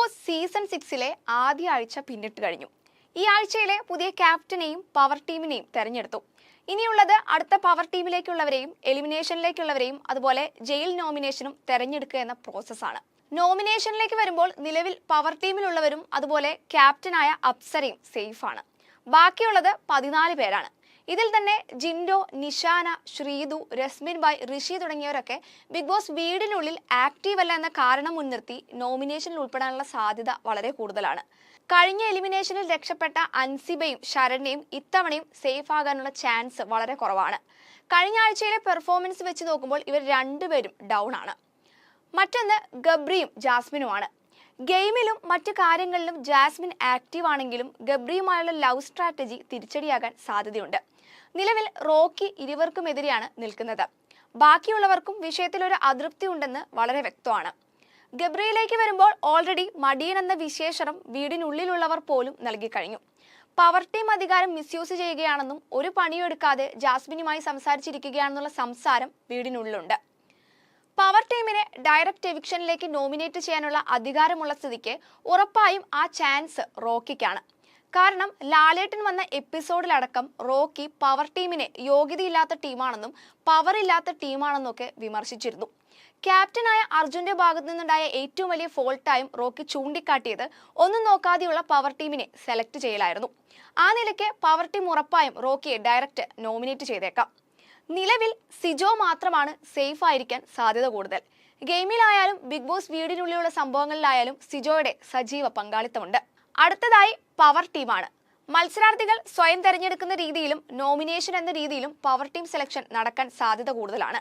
Boss season 6 ആദ്യ ആഴ്ച പിന്നിട്ട് കഴിഞ്ഞു. ഈ ആഴ്ചയിലെ പുതിയ ക്യാപ്റ്റനെയും പവർ ടീമിനെയും തെരഞ്ഞെടുത്തു. ഇനിയുള്ളത് അടുത്ത പവർ ടീമിലേക്കുള്ളവരെയും എലിമിനേഷനിലേക്കുള്ളവരെയും അതുപോലെ ജയിൽ നോമിനേഷനും തെരഞ്ഞെടുക്കുക എന്ന പ്രോസസ്സാണ്. നോമിനേഷനിലേക്ക് വരുമ്പോൾ നിലവിൽ പവർ ടീമിലുള്ളവരും അതുപോലെ ക്യാപ്റ്റനായ അപ്സരയും സേഫാണ്. ബാക്കിയുള്ളത് 14 പേരാണ്. ഇതിൽ തന്നെ ജിൻഡോ, നിഷാന, ശ്രീതു, രസ്മിൻ ബായ്, ഋഷി തുടങ്ങിയവരൊക്കെ ബിഗ് ബോസ് വീടിനുള്ളിൽ ആക്റ്റീവ് അല്ല എന്ന കാരണം മുൻനിർത്തി നോമിനേഷനിൽ ഉൾപ്പെടാനുള്ള സാധ്യത വളരെ കൂടുതലാണ്. കഴിഞ്ഞ എലിമിനേഷനിൽ രക്ഷപ്പെട്ട അൻസിബയും ശരണ്യയും ഇത്തവണയും സേഫ് ആകാനുള്ള ചാൻസ് വളരെ കുറവാണ്. കഴിഞ്ഞ ആഴ്ചയിലെ പെർഫോമൻസ് വെച്ച് നോക്കുമ്പോൾ ഇവർ രണ്ടുപേരും ഡൗൺ ആണ്. മറ്റൊന്ന് ഗബ്രിയും ജാസ്മിനുമാണ്. ഗെയിമിലും മറ്റു കാര്യങ്ങളിലും ജാസ്മിൻ ആക്റ്റീവ് ആണെങ്കിലും ഗബ്രിയുമായുള്ള ലവ് സ്ട്രാറ്റജി തിരിച്ചടിയാകാൻ സാധ്യതയുണ്ട്. നിലവിൽ റോക്കി ഇരുവർക്കുമെതിരെയാണ് നിൽക്കുന്നത്. ബാക്കിയുള്ളവർക്കും വിഷയത്തിൽ ഒരു അതൃപ്തി ഉണ്ടെന്ന് വളരെ വ്യക്തമാണ്. ഗബ്രിയിലേക്ക് വരുമ്പോൾ ഓൾറെഡി മടിയൻ എന്ന വിശേഷണം വീടിനുള്ളിലുള്ളവർ പോലും നൽകി കഴിഞ്ഞു. പവർ ടീം അധികാരം മിസ്യൂസ് ചെയ്യുകയാണെന്നും ഒരു പണിയെടുക്കാതെ ജാസ്മിനുമായി സംസാരിച്ചിരിക്കുകയാണെന്നുള്ള സംസാരം വീടിനുള്ളിലുണ്ട്. പവർ ടീമിനെ ഡയറക്റ്റ് എവിക്ഷനിലേക്ക് നോമിനേറ്റ് ചെയ്യാനുള്ള അധികാരമുള്ള സ്ഥിതിക്ക് ഉറപ്പായും ആ ചാൻസ് റോക്കിക്കാണ്. കാരണം ലാലേട്ടൻ വന്ന എപ്പിസോഡിലടക്കം റോക്കി പവർ ടീമിനെ യോഗ്യതയില്ലാത്ത ടീമാണെന്നും പവർ ഇല്ലാത്ത ടീമാണെന്നും ഒക്കെ വിമർശിച്ചിരുന്നു. ക്യാപ്റ്റനായ അർജുന്റെ ഭാഗത്തു നിന്നുണ്ടായ ഏറ്റവും വലിയ ഫോൾട്ടായും റോക്കി ചൂണ്ടിക്കാട്ടിയത് ഒന്നും നോക്കാതെയുള്ള പവർ ടീമിനെ സെലക്ട് ചെയ്യലായിരുന്നു. ആ നിലയ്ക്ക് പവർ ടീം ഉറപ്പായും റോക്കിയെ ഡയറക്റ്റ് നോമിനേറ്റ് ചെയ്തേക്കാം. നിലവിൽ സിജോ മാത്രമാണ് സേഫ് ആയിരിക്കാൻ സാധ്യത കൂടുതൽ. ഗെയിമിലായാലും ബിഗ് ബോസ് വീടിനുള്ളിലുള്ള സംഭവങ്ങളിലായാലും സിജോയുടെ സജീവ പങ്കാളിത്തമുണ്ട്. അടുത്തതായി പവർ ടീമാണ്. മത്സരാർത്ഥികൾ സ്വയം തെരഞ്ഞെടുക്കുന്ന രീതിയിലും നോമിനേഷൻ എന്ന രീതിയിലും പവർ ടീം സെലക്ഷൻ നടക്കാൻ സാധ്യത കൂടുതലാണ്.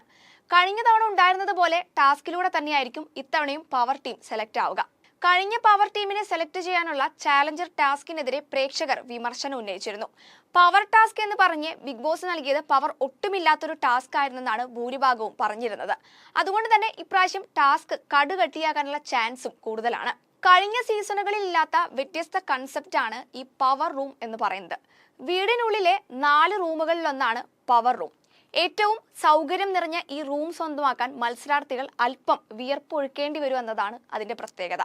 കഴിഞ്ഞ തവണ ഉണ്ടായിരുന്നത് പോലെ ടാസ്കിലൂടെ തന്നെയായിരിക്കും ഇത്തവണയും പവർ ടീം സെലക്ട് ആവുക. കഴിഞ്ഞ പവർ ടീമിനെ സെലക്ട് ചെയ്യാനുള്ള ചാലഞ്ചർ ടാസ്കിനെതിരെ പ്രേക്ഷകർ വിമർശനം ഉന്നയിച്ചിരുന്നു. പവർ ടാസ്ക് എന്ന് പറഞ്ഞ് ബിഗ് ബോസ് നൽകിയത് പവർ ഒട്ടുമില്ലാത്തൊരു ടാസ്ക് ആയിരുന്നെന്നാണ് ഭൂരിഭാഗവും പറഞ്ഞിരുന്നത്. അതുകൊണ്ട് തന്നെ ഇപ്രാവശ്യം ടാസ്ക് കടുകട്ടിയാകാനുള്ള ചാൻസും കൂടുതലാണ്. കഴിഞ്ഞ സീസണുകളിൽ ഇല്ലാത്ത വ്യത്യസ്ത കൺസെപ്റ്റ് ആണ് ഈ പവർ റൂം എന്ന് പറയുന്നത്. വീടിനുള്ളിലെ 4 റൂമുകളിലൊന്നാണ് പവർ റൂം. ഏറ്റവും സൗകര്യം നിറഞ്ഞ ഈ റൂം സ്വന്തമാക്കാൻ മത്സരാർത്ഥികൾ അല്പം വിയർപ്പൊഴുക്കേണ്ടി വരും എന്നതാണ് അതിന്റെ പ്രത്യേകത.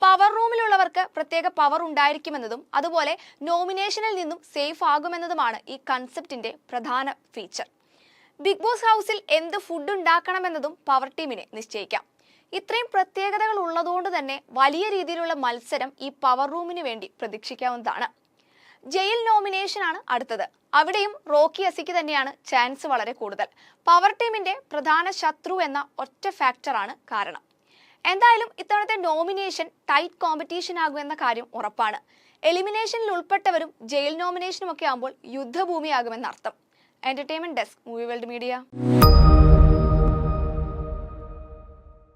പവർ റൂമിലുള്ളവർക്ക് പ്രത്യേക പവർ ഉണ്ടായിരിക്കുമെന്നതും അതുപോലെ നോമിനേഷനിൽ നിന്നും സേഫ് ആകുമെന്നതുമാണ് ഈ കൺസെപ്റ്റിന്റെ പ്രധാന ഫീച്ചർ. ബിഗ് ബോസ് ഹൗസിൽ എന്ത് ഫുഡ് ഉണ്ടാക്കണമെന്നതും പവർ ടീമിനെ നിശ്ചയിക്കാം. ഇത്രയും പ്രത്യേകതകൾ ഉള്ളതുകൊണ്ട് തന്നെ വലിയ രീതിയിലുള്ള മത്സരം ഈ പവർ റൂമിന് വേണ്ടി പ്രതീക്ഷിക്കാവുന്നതാണ്. ജയിൽ നോമിനേഷൻ ആണ് അടുത്തത്. അവിടെയും റോക്കി അസിക്ക് തന്നെയാണ് ചാൻസ് വളരെ കൂടുതൽ. പവർ ടീമിന്റെ പ്രധാന ശത്രു എന്ന ഒറ്റ ഫാക്ടറാണ് കാരണം. എന്തായാലും ഇത്തവണത്തെ നോമിനേഷൻ ടൈറ്റ് കോമ്പറ്റീഷൻ ആകുമെന്ന കാര്യം ഉറപ്പാണ്. എലിമിനേഷനിൽ ഉൾപ്പെട്ടവരും ജയിൽ നോമിനേഷനും ഒക്കെ ആകുമ്പോൾ യുദ്ധഭൂമിയാകുമെന്നർത്ഥം. Entertainment desk, movie world media.